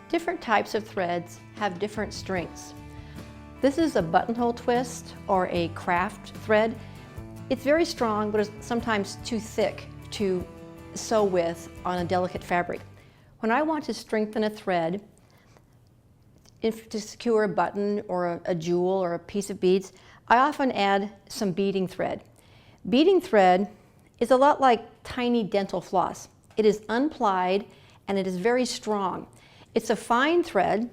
Different types of threads have different strengths. This is a buttonhole twist or a craft thread. It's very strong, but it's sometimes too thick to sew with on a delicate fabric. When I want to strengthen a thread, to secure a button or a jewel or a piece of beads, I often add some beading thread. Beading thread is a lot like tiny dental floss. It is unplied and it is very strong. It's a fine thread,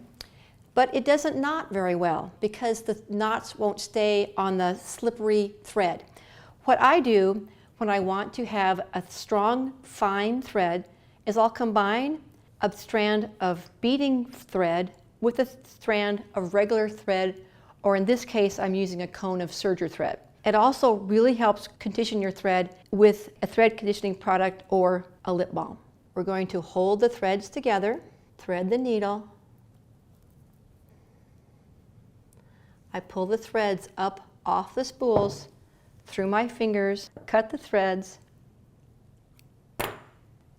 but it doesn't knot very well because the knots won't stay on the slippery thread. What I do when I want to have a strong, fine thread is I'll combine a strand of beading thread with a strand of regular thread, or in this case, I'm using a cone of serger thread. It also really helps condition your thread with a thread conditioning product or a lip balm. We're going to hold the threads together, thread the needle. I pull the threads up off the spools through my fingers, cut the threads.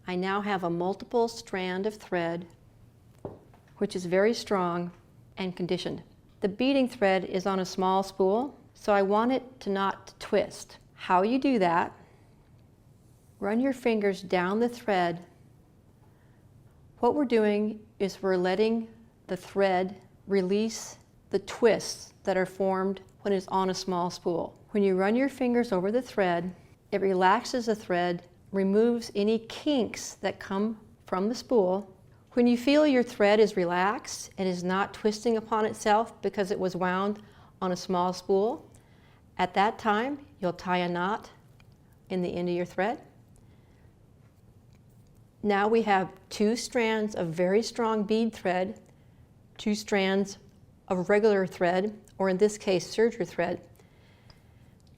I now have a multiple strand of thread, which is very strong and conditioned. The beading thread is on a small spool, so I want it to not twist. How you do that, run your fingers down the thread. What we're doing is we're letting the thread release the twists that are formed when it's on a small spool. When you run your fingers over the thread, it relaxes the thread, removes any kinks that come from the spool. When you feel your thread is relaxed and is not twisting upon itself because it was wound on a small spool, at that time you'll tie a knot in the end of your thread. Now we have 2 strands of very strong bead thread, 2 strands of regular thread, or in this case serger thread.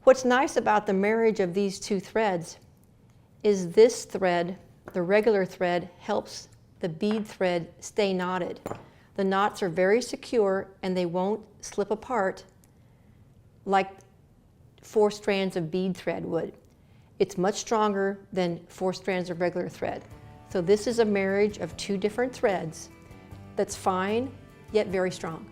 What's nice about the marriage of these 2 threads is this thread, the regular thread, helps the bead thread stay knotted. The knots are very secure and they won't slip apart like 4 strands of bead thread would. It's much stronger than 4 strands of regular thread. So this is a marriage of 2 different threads that's fine yet very strong.